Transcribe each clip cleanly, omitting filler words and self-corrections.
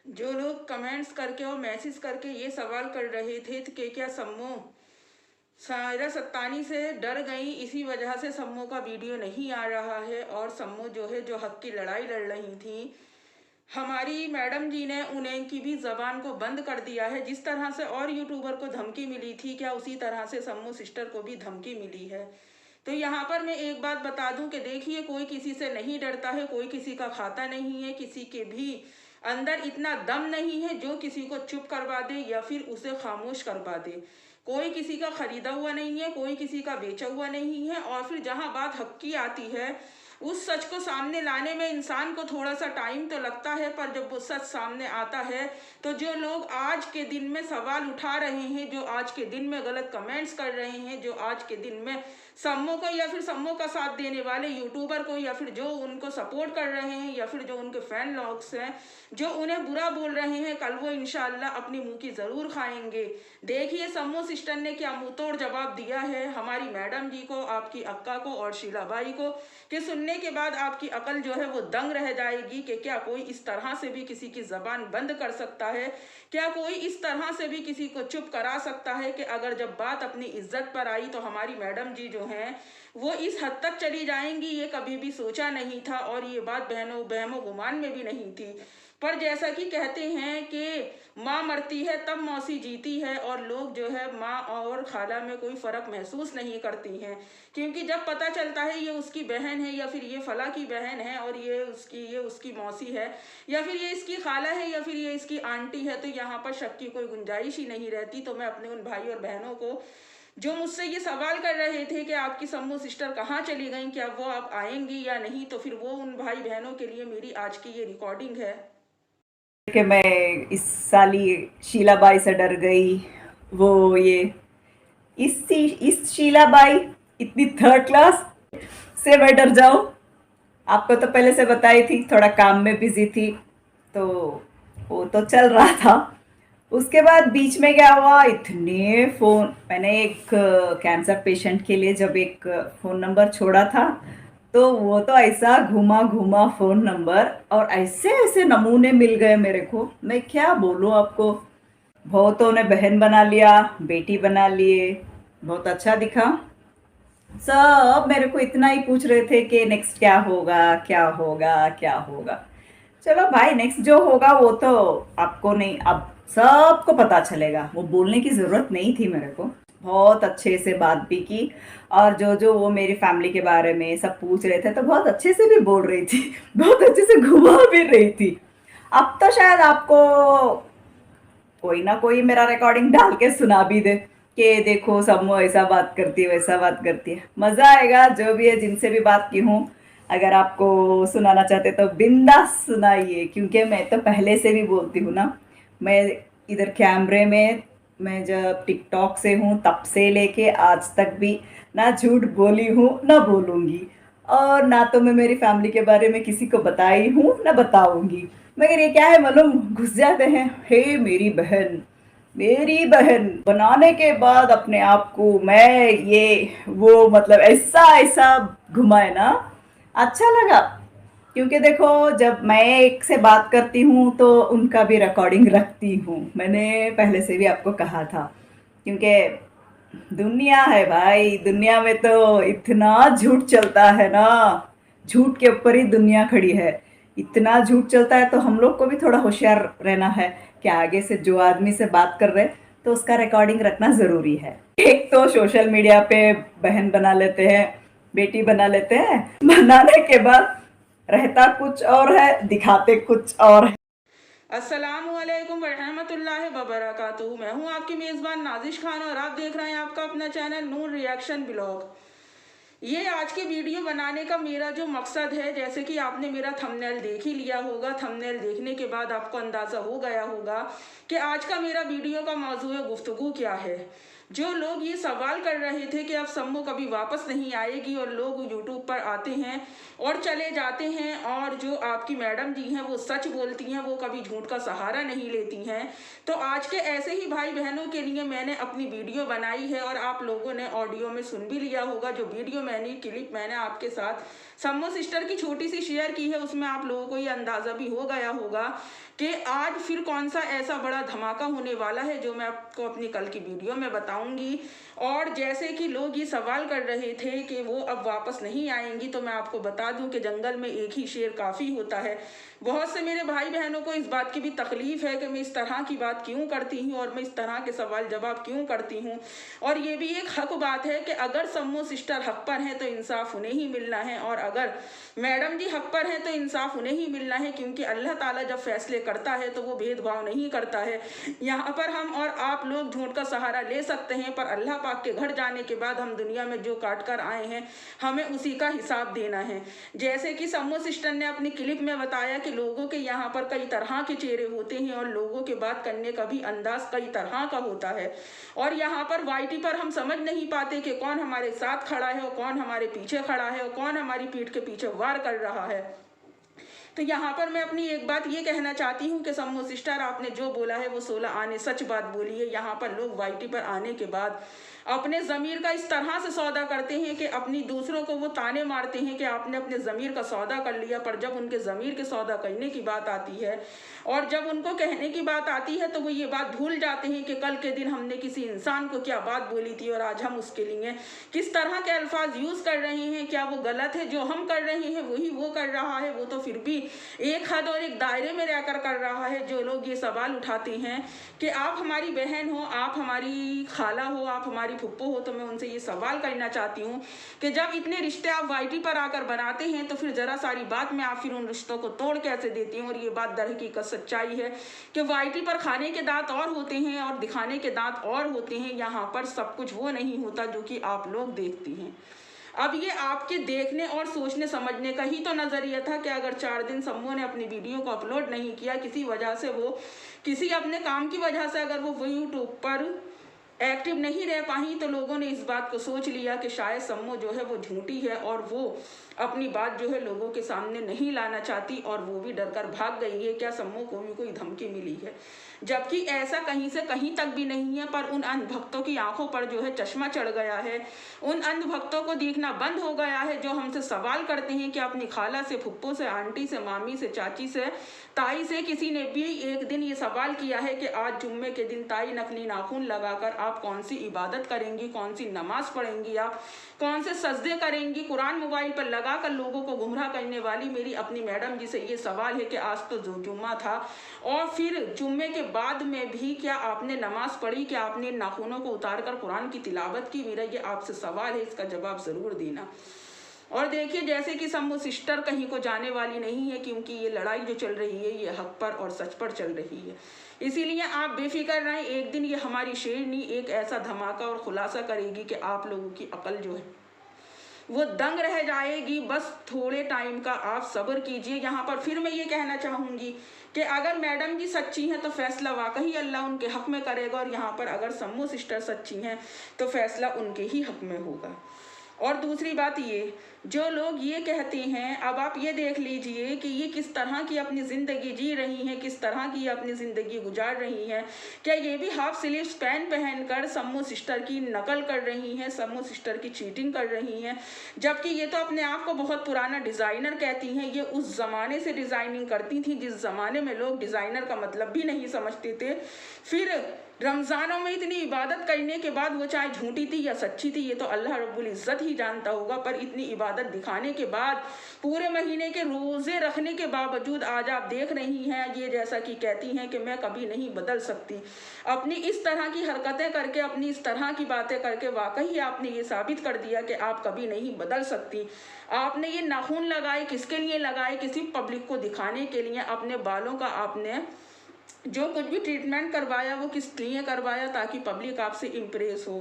जो लोग कमेंट्स करके और मैसेज करके ये सवाल कर रहे थे कि क्या सम्मो सायरा सत्तानी से डर गई, इसी वजह से सम्मो का वीडियो नहीं आ रहा है। और सम्मो जो है जो हक की लड़ाई लड़ रही थी, हमारी मैडम जी ने उन्हें की भी जबान को बंद कर दिया है। जिस तरह से और यूट्यूबर को धमकी मिली थी, क्या उसी तरह से सम्मो सिस्टर को भी धमकी मिली है। तो यहाँ पर मैं एक बात बता दूं कि देखिए, कोई किसी से नहीं डरता है, कोई किसी का खाता नहीं है, किसी के भी अंदर इतना दम नहीं है जो किसी को चुप करवा दे या फिर उसे खामोश करवा दे। कोई किसी का खरीदा हुआ नहीं है, कोई किसी का बेचा हुआ नहीं है। और फिर जहाँ बात हक की आती है, उस सच को सामने लाने में इंसान को थोड़ा सा टाइम तो लगता है, पर जब वो सच सामने आता है तो जो लोग आज के दिन में सवाल उठा रहे हैं, जो आज के दिन में गलत कमेंट्स कर रहे हैं, जो आज के दिन में सम्मो को या फिर सम्मो का साथ देने वाले यूट्यूबर को या फिर जो उनको सपोर्ट कर रहे हैं या फिर जो उनके फैन लॉग्स हैं, जो उन्हें बुरा बोल रहे हैं, कल वो इंशाल्लाह अपनी मुंह की ज़रूर खाएंगे। देखिए सम्मो सिस्टर ने क्या मुंह तोड़ जवाब दिया है हमारी मैडम जी को, आपकी अक्का को और शीला भाई को, कि सुनने के बाद आपकी अकल जो है वो दंग रह जाएगी कि क्या कोई इस तरह से भी किसी की जबान बंद कर सकता है। क्या कोई इस तरह से भी किसी को चुप करा सकता है कि अगर जब बात अपनी इज्जत पर आई तो हमारी मैडम जी जो हैं वो इस हद तक चली जाएंगी, ये कभी भी सोचा नहीं था। और ये बात बहनों बहमो गुमान में भी नहीं थी। पर जैसा कि कहते हैं कि माँ मरती है तब मौसी जीती है, और लोग जो है माँ और खाला में कोई फ़र्क महसूस नहीं करती हैं। क्योंकि जब पता चलता है ये उसकी बहन है या फिर ये फला की बहन है और ये उसकी मौसी है या फिर ये इसकी खाला है या फिर ये इसकी आंटी है, तो यहाँ पर शक की कोई गुंजाइश ही नहीं रहती। तो मैं अपने उन भाई और बहनों को जो मुझसे ये सवाल कर रहे थे कि आपकी सम्मो सिस्टर कहाँ चली गई, क्या वो अब आएंगी या नहीं, तो फिर वो उन भाई बहनों के लिए मेरी आज की ये रिकॉर्डिंग है। कि मैं इस साली शीलाबाई से डर गई। वो ये इस शीलाबाई इतनी थर्ड क्लास से मैं डर जाऊं। आपको तो पहले से बताई थी, थोड़ा काम में बिजी थी तो वो तो चल रहा था। उसके बाद बीच में क्या हुआ, इतने फोन मैंने एक कैंसर पेशेंट के लिए जब एक फोन नंबर छोड़ा था, तो वो तो ऐसा घुमा घुमा फोन नंबर और ऐसे ऐसे नमूने मिल गए मेरे को, मैं क्या बोलूं आपको। बहुतों ने बहन बना लिया, बेटी बना लिए, बहुत अच्छा दिखा। सब मेरे को इतना ही पूछ रहे थे कि नेक्स्ट क्या होगा क्या होगा क्या होगा। चलो भाई, नेक्स्ट जो होगा वो तो आपको नहीं, अब सबको पता चलेगा, वो बोलने की जरूरत नहीं थी मेरे को। बहुत अच्छे से बात भी की, और जो जो वो मेरी फैमिली के बारे में सब पूछ रहे थे तो बहुत अच्छे से भी बोल रही थी बहुत अच्छे से घुमा भी रही थी। अब तो शायद आपको कोई ना कोई मेरा रिकॉर्डिंग डाल के सुना भी दे कि देखो सम्मो ऐसा बात करती है वैसा बात करती है। मजा आएगा, जो भी है जिनसे भी बात की हूँ, अगर आपको सुनाना चाहते तो बिंदास सुनाइए, क्योंकि मैं तो पहले से भी बोलती हूँ ना, मैं इधर कैमरे में, मैं जब टिकटॉक से हूँ तब से लेके आज तक भी ना झूठ बोली हूँ ना बोलूँगी, और ना तो मैं मेरी फैमिली के बारे में किसी को बताई हूँ ना बताऊंगी। मगर ये क्या है, मालूम, घुस जाते हैं, हे मेरी बहन बनाने के बाद अपने आप को मैं ये वो मतलब ऐसा ऐसा घुमाए ना, अच्छा लगा। क्योंकि देखो, जब मैं एक से बात करती हूँ तो उनका भी रिकॉर्डिंग रखती हूँ, मैंने पहले से भी आपको कहा था। क्योंकि दुनिया है भाई, दुनिया में तो इतना झूठ चलता है ना, झूठ के ऊपर ही दुनिया खड़ी है। इतना झूठ चलता है तो हम लोग को भी थोड़ा होशियार रहना है कि आगे से जो आदमी से बात कर रहे तो उसका रिकॉर्डिंग रखना जरूरी है। एक तो सोशल मीडिया पे बहन बना लेते हैं, बेटी बना लेते हैं, बनाने के बाद रहता कुछ और है, दिखाते कुछ और है। अस्सलामुअलैकुम वरहमतुल्लाहि वबरकातुहू। मैं हूं आपकी मेज़बान नाजिश खान और आप देख रहे हैं आपका अपना चैनल नूर रिएक्शन ब्लॉग। ये आज के वीडियो बनाने का मेरा जो मकसद है, जैसे कि आपने मेरा थंबनेल देख ही लिया होगा, थंबनेल देखने के बाद आपको अंदाज़ा हो गया होगा कि आज का मेरा वीडियो का मौजूद गुफ्तगू क्या है। जो लोग ये सवाल कर रहे थे कि अब सम्मो कभी वापस नहीं आएगी, और लोग यूट्यूब पर आते हैं और चले जाते हैं, और जो आपकी मैडम जी हैं वो सच बोलती हैं, वो कभी झूठ का सहारा नहीं लेती हैं, तो आज के ऐसे ही भाई बहनों के लिए मैंने अपनी वीडियो बनाई है। और आप लोगों ने ऑडियो में सुन भी लिया होगा, जो वीडियो क्लिप मैंने आपके साथ सम्मो सिस्टर की छोटी सी शेयर की है, उसमें आप लोगों को ये अंदाज़ा भी हो गया होगा कि आज फिर कौन सा ऐसा बड़ा धमाका होने वाला है जो मैं आपको अपनी कल की वीडियो में बताऊंगी। और जैसे कि लोग ये सवाल कर रहे थे कि वो अब वापस नहीं आएंगी, तो मैं आपको बता दूं कि जंगल में एक ही शेर काफ़ी होता है। बहुत से मेरे भाई बहनों को इस बात की भी तकलीफ़ है कि मैं इस तरह की बात क्यों करती हूँ और मैं इस तरह के सवाल जवाब क्यों करती हूँ। और ये भी एक हक बात है कि अगर सम्मो सिस्टर हक पर हैं तो इंसाफ उन्हें ही मिलना है, और अगर मैडम जी हक पर हैं तो इंसाफ उन्हें ही मिलना है, क्योंकि अल्लाह ताला जब फैसले करता है तो वो भेदभाव नहीं करता है। यहाँ पर हम और आप लोग झूठ का सहारा ले सकते हैं, पर अल्लाह पाक के घर जाने के बाद हम दुनिया में जो काट कर आए हैं हमें उसी का हिसाब देना है। जैसे कि सम्मो सिस्टर ने अपनी क्लिप में बताया कि लोगों के यहाँ पर कई तरह के चेहरे होते हैं और लोगों के बात करने का भी अंदाज कई तरह का होता है, और यहाँ पर वाईटी पर हम समझ नहीं पाते कि कौन हमारे साथ खड़ा है और कौन हमारे पीछे खड़ा है और कौन हमारी पीठ के पीछे वार कर रहा है। तो यहाँ पर मैं अपनी एक बात ये कहना चाहती हूँ कि सम्मो सिस्टर, आपने जो बोला है वो 16 आने सच बात बोली है। यहाँ पर लोग वाईटी पर आने के बाद अपने ज़मीर का इस तरह से सौदा करते हैं कि अपनी दूसरों को वो ताने मारते हैं कि आपने अपने ज़मीर का सौदा कर लिया, पर जब उनके ज़मीर के सौदा करने की बात आती है और जब उनको कहने की बात आती है तो वो ये बात भूल जाते हैं कि कल के दिन हमने किसी इंसान को क्या बात बोली थी और आज हम उसके लिए किस तरह के अल्फाज यूज़ कर रहे हैं। क्या वो गलत है? जो हम कर रहे हैं वही वो कर रहा है, वो तो फिर भी एक हद और एक दायरे में रहकर कर रहा है। जो लोग ये सवाल उठाते हैं कि आप हमारी बहन हो, आप हमारी खाला हो, आप हमारी फुप्पो हो, तो मैं उनसे ये सवाल करना चाहती हूँ कि जब इतने रिश्ते आप वाईटी पर आकर बनाते हैं तो फिर ज़रा सारी बात में आप फिर उन रिश्तों को तोड़ कैसे देती हैं। और ये बात दर हकीकत सच्चाई है कि वाईटी पर खाने के दांत और होते हैं और दिखाने के दांत और होते हैं। यहाँ पर सब कुछ वो नहीं होता जो कि आप लोग देखती हैं। अब ये आपके देखने और सोचने समझने का ही तो नज़रिया था कि अगर 4 दिन सम्मो ने अपनी वीडियो को अपलोड नहीं किया, किसी वजह से वो किसी अपने काम की वजह से अगर वो यूट्यूब पर एक्टिव नहीं रह पाई, तो लोगों ने इस बात को सोच लिया कि शायद सम्मो जो है वो झूठी है और वो अपनी बात जो है लोगों के सामने नहीं लाना चाहती और वो भी डर कर भाग गई है। क्या सम्मो को भी कोई धमकी मिली है? जबकि ऐसा कहीं से कहीं तक भी नहीं है, पर उन अंधभक्तों की आंखों पर जो है चश्मा चढ़ गया है। उन अंधभक्तों को देखना बंद हो गया है जो हमसे सवाल करते हैं कि अपनी खाला से, फुप्पो से, आंटी से, मामी से, चाची से, ताई से किसी ने भी एक दिन ये सवाल किया है कि आज जुम्मे के दिन ताई नकली नाखून लगाकर आप कौन सी इबादत करेंगी, कौन सी नमाज पढ़ेंगी, आप कौन से सजदे करेंगी? कुरान मोबाइल पर लगाकर लोगों को गुमराह करने वाली मेरी अपनी मैडम जी से ये सवाल है कि आज तो जुम्मा था और फिर जुम्मे के बाद में भी क्या आपने नमाज पढ़ी? क्या आपने नाखूनों को उतार कर कुरान की तिलावत की? मेरा ये आपसे सवाल है, इसका जवाब ज़रूर देना। और देखिए, जैसे कि सम्मो सिस्टर कहीं को जाने वाली नहीं है, क्योंकि ये लड़ाई जो चल रही है ये हक पर और सच पर चल रही है। इसीलिए आप बेफिक्र रहें, एक दिन ये हमारी शेरनी एक ऐसा धमाका और खुलासा करेगी कि आप लोगों की अकल जो है वो दंग रह जाएगी। बस थोड़े टाइम का आप सब्र कीजिए। यहाँ पर फिर मैं ये कहना चाहूँगी कि अगर मैडम जी सच्ची हैं तो फैसला वाकई अल्लाह उनके हक में करेगा, और यहाँ पर अगर सम्मो सिस्टर सच्ची हैं तो फैसला उनके ही हक में होगा। और दूसरी बात ये, जो लोग ये कहते हैं, अब आप ये देख लीजिए कि ये किस तरह की अपनी ज़िंदगी जी रही हैं, किस तरह की अपनी ज़िंदगी गुजार रही हैं। क्या ये भी हाफ स्लीव्स पैंट पहनकर सम्मो सिस्टर की नकल कर रही हैं, सम्मो सिस्टर की चीटिंग कर रही हैं? जबकि ये तो अपने आप को बहुत पुराना डिज़ाइनर कहती हैं। ये उस ज़माने से डिज़ाइनिंग करती थी जिस ज़माने में लोग डिज़ाइनर का मतलब भी नहीं समझते थे। फिर रमज़ानों में इतनी इबादत करने के बाद, वो चाहे झूठी थी या सच्ची थी ये तो अल्लाह रब्बुल इज़्ज़त ही जानता होगा, पर इतनी इबादत दिखाने के बाद, पूरे महीने के रोज़े रखने के बावजूद आज आप देख रही हैं ये जैसा कि कहती हैं कि मैं कभी नहीं बदल सकती। अपनी इस तरह की हरकतें करके, अपनी इस तरह की बातें करके वाकई आपने ये साबित कर दिया कि आप कभी नहीं बदल सकती। आपने ये नाखून लगाए किसके लिए लगाए? किसी पब्लिक को दिखाने के लिए। अपने बालों का आपने जो कुछ भी ट्रीटमेंट करवाया वो किस लिए करवाया? ताकि पब्लिक आपसे इम्प्रेस हो।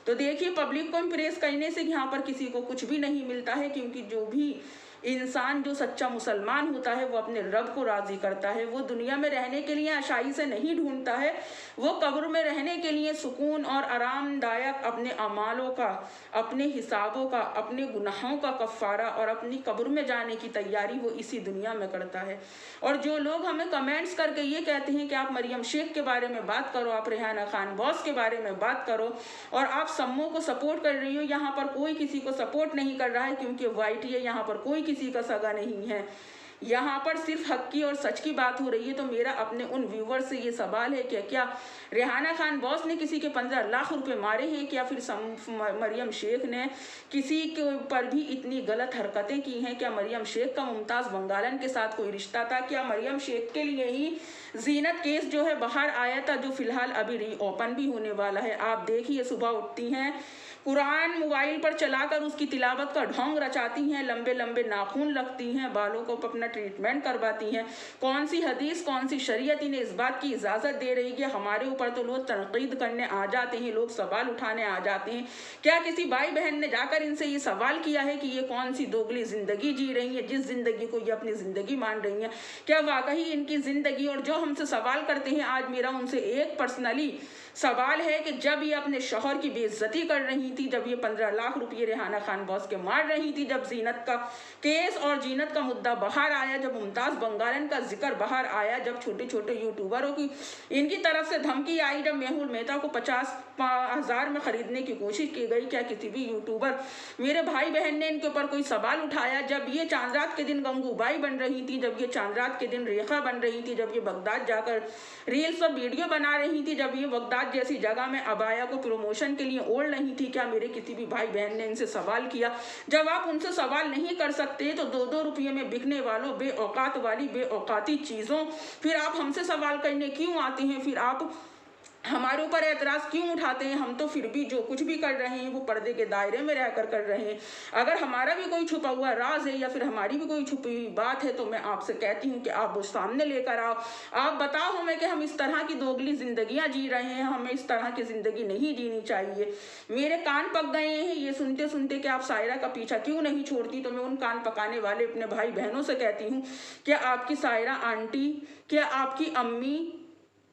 तो देखिए, पब्लिक को इम्प्रेस करने से यहाँ पर किसी को कुछ भी नहीं मिलता है, क्योंकि जो भी इंसान जो सच्चा मुसलमान होता है वो अपने रब को राज़ी करता है। वो दुनिया में रहने के लिए आशाई से नहीं ढूंढता है, वो कब्र में रहने के लिए सुकून और आरामदायक अपने अमालों का, अपने हिसाबों का, अपने गुनाहों का कफ़ारा और अपनी कब्र में जाने की तैयारी वो इसी दुनिया में करता है। और जो लोग हमें कमेंट्स करके ये कहते हैं कि आप मरियम शेख के बारे में बात करो, आप रेहाना खान बॉस के बारे में बात करो और आप सम्मो को सपोर्ट कर रही हो, यहाँ पर कोई किसी को सपोर्ट नहीं कर रहा है, क्योंकि वाईटी है, यहाँ पर कोई किसी का सगा नहीं है। यहाँ पर सिर्फ हक की और सच की बात हो रही है। तो मेरा अपने उन व्यूवर से ये सवाल है कि क्या रेहाना खान बॉस ने किसी के 15 लाख रुपए मारे हैं, क्या फिर मरियम शेख ने किसी के ऊपर भी इतनी गलत हरकतें की हैं? क्या मरियम शेख का मुमताज़ बंगालन के साथ कोई रिश्ता था? क्या मरियम शेख के लिए ही जीनत केस जो है बाहर आया था, जो फिलहाल अभी रीओपन भी होने वाला है? आप देखिए, सुबह उठती हैं, कुरान मोबाइल पर चलाकर उसकी तिलावत का ढोंग रचाती हैं, लंबे लंबे नाखून रखती हैं, बालों को अपना ट्रीटमेंट करवाती हैं। कौन सी हदीस, कौन सी शरीयत इन्हें इस बात की इजाज़त दे रही है? हमारे ऊपर तो लोग तनकीद करने आ जाते हैं, लोग सवाल उठाने आ जाते हैं। क्या किसी भाई बहन ने जाकर इनसे ये सवाल किया है कि ये कौन सी दोगली ज़िंदगी जी रही है, जिस ज़िंदगी को ये अपनी ज़िंदगी मान रही हैं? क्या वाकई इनकी ज़िंदगी, और जो हमसे सवाल करते हैं, आज मेरा उनसे एक पर्सनली सवाल है कि जब ये अपने शौहर की बेइज्जती कर रही थी, जब ये 15 लाख रुपये रेहाना खान बॉस के मार रही थी, जब जीनत का केस और जीनत का मुद्दा बाहर आया, जब मुमताज़ बंगालन का जिक्र बाहर आया, जब छोटे छोटे यूट्यूबरों की इनकी तरफ से धमकी आई, जब मेहुल मेहता को 50,000 में ख़रीदने की कोशिश की गई, क्या किसी भी यूट्यूबर मेरे भाई बहन ने इनके ऊपर कोई सवाल उठाया? जब ये चांद रात के दिन गंगूबाई बन रही थी, जब ये चांद रात के दिन रेखा बन रही थी, जब ये बगदाद जाकर रील्स और वीडियो बना रही थी, जब ये बगदाद जैसी जगह में अबाया को प्रमोशन के लिए ओढ़ रही थी, क्या मेरे किसी भी भाई बहन ने इनसे सवाल किया? जब आप उनसे सवाल नहीं कर सकते तो 2-2 रुपये में बिकने वालों बेऔकात वाली बेऔकाती चीज़ों फिर आप हमसे सवाल करने क्यों आते हैं? फिर आप हमारे ऊपर एतराज़ क्यों उठाते हैं? हम तो फिर भी जो कुछ भी कर रहे हैं वो पर्दे के दायरे में रहकर कर रहे हैं। अगर हमारा भी कोई छुपा हुआ राज है या फिर हमारी भी कोई छुपी हुई बात है तो मैं आपसे कहती हूँ कि आप वो सामने लेकर आओ। आप बताओ हमें कि हम इस तरह की दोगली ज़िंदगियाँ जी रहे हैं, हमें इस तरह की ज़िंदगी नहीं जीनी चाहिए। मेरे कान पक गए हैं ये सुनते सुनते कि आप सायरा का पीछा क्यों नहीं छोड़ती। तो मैं उन कान पकाने वाले अपने भाई बहनों से कहती हूँ, क्या आपकी सायरा आंटी, क्या आपकी अम्मी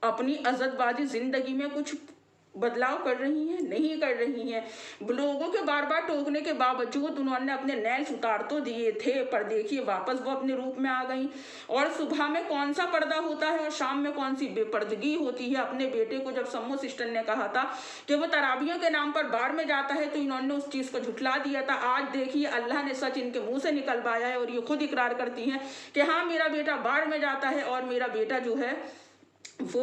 अपनी अज़तबाजी ज़िंदगी में कुछ बदलाव कर रही हैं? नहीं कर रही हैं। लोगों के बार बार टोकने के बावजूद उन्होंने अपने नेल्स उतार तो दिए थे, पर देखिए वापस वो अपने रूप में आ गई। और सुबह में कौन सा पर्दा होता है और शाम में कौन सी बेपर्दगी होती है। अपने बेटे को जब सम्मो सिस्टर ने कहा था कि वो तराबियों के नाम पर बार में जाता है तो इन्होंने उस चीज़ को झुठला दिया था। आज देखिए अल्लाह ने सच इनके मुँह से निकलवाया है और ये खुद इकरार करती हैं कि हाँ मेरा बेटा बार में जाता है और मेरा बेटा जो है वो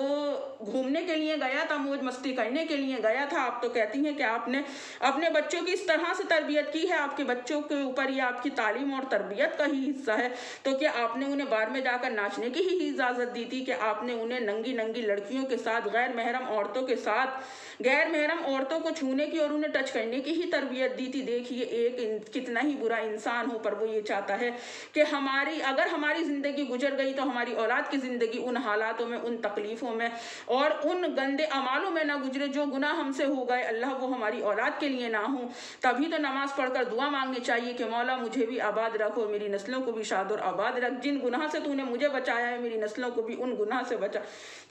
घूमने के लिए गया था, मौज मस्ती करने के लिए गया था। आप तो कहती हैं कि आपने अपने बच्चों की इस तरह से तरबियत की है, आपके बच्चों के ऊपर ये आपकी तालीम और तरबियत का ही हिस्सा है। तो क्या आपने उन्हें बार में जाकर नाचने की ही इजाज़त दी थी? कि आपने उन्हें नंगी नंगी लड़कियों के साथ, गैर महरम औरतों के साथ, गैर महरम औरतों को छूने की और उन्हें टच करने की ही तरबियत दी थी? देखिए एक कितना ही बुरा इंसान हो पर वो ये चाहता है कि अगर हमारी ज़िंदगी गुजर गई तो हमारी औलाद की ज़िंदगी उन हालातों में, उन तकलीफ़ों में और उन गंदे अमालों में ना गुजरे जो गुनाह हमसे हो गए। अल्लाह वो हमारी औलाद के लिए ना हो। तभी तो नमाज़ पढ़कर दुआ मांगनी चाहिए कि मौला मुझे भी आबाद रखो, मेरी नस्लों को भी शाद और आबाद रख। जिन गुनाह से तूने मुझे बचाया है मेरी नस्लों को भी उन गुनाह से बचा।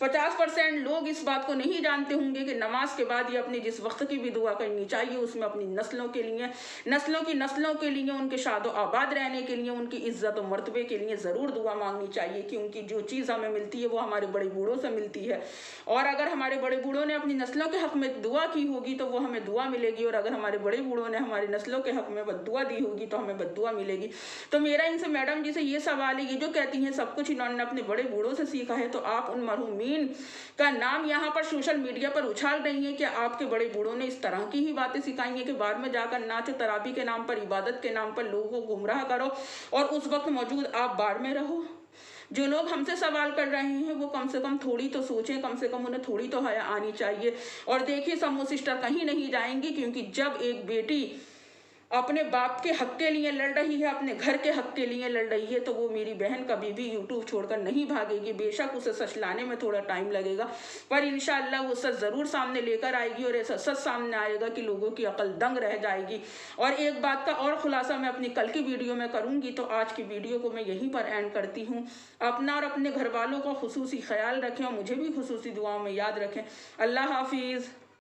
50% लोग इस बात को नहीं जानते होंगे कि नमाज के बाद ये अपनी जिस वक्त की भी दुआ करनी चाहिए उसमें अपनी नस्लों के लिए, नस्लों के लिए, उनके शाद और आबाद रहने के लिए, उनकी इज्जत और मर्तबे के लिए ज़रूर दुआ मांगनी चाहिए। क्योंकि जो चीज़ हमें मिलती है वो हमारे बड़े बूढ़ों से मिलती है और अगर हमारे बड़े बूढ़ों ने अपनी नस्लों के हक़ में दुआ की होगी तो वो हमें दुआ मिलेगी, और अगर हमारे बड़े बूढ़ों ने हमारी नस्लों के हक़ में बद्दुआ दी होगी तो हमें बद्दुआ मिलेगी। तो मेरा इनसे मैडम जी से ये सवाल है, ये जो कहती हैं सब कुछ इन्होंने अपने बड़े बूढ़ों से सीखा है, तो आप उन मरहूमीन का नाम यहाँ पर सोशल मीडिया पर उछाल रही हैं कि आपके बड़े बूढ़ों ने इस तरह की ही बातें सिखाई हैं कि बाद में जाकर नाचो, तराबी के नाम पर, इबादत के नाम पर लोगों को गुमराह करो और उस वक्त मौजूद आप बाढ़ में रहो। जो लोग हमसे सवाल कर रहे हैं वो कम से कम थोड़ी तो सोचें, कम से कम उन्हें थोड़ी तो हया आनी चाहिए। और देखिए सम्मो सिस्टर कहीं नहीं जाएंगी, क्योंकि जब एक बेटी अपने बाप के हक के लिए लड़ रही है, अपने घर के हक के लिए लड़ रही है, तो वो मेरी बहन कभी भी यूट्यूब छोड़कर नहीं भागेगी। बेशक उसे सच लाने में थोड़ा टाइम लगेगा पर इंशाअल्लाह वो सच ज़रूर सामने लेकर आएगी और ऐसा सच सामने आएगा कि लोगों की अकल दंग रह जाएगी। और एक बात का और खुलासा मैं अपनी कल की वीडियो में करूँगी, तो आज की वीडियो को मैं यहीं पर एंड करती हूँ। अपना और अपने घर वालों का खुसूसी ख्याल रखें और मुझे भी खुसूसी दुआओं में याद रखें। अल्लाह हाफिज़।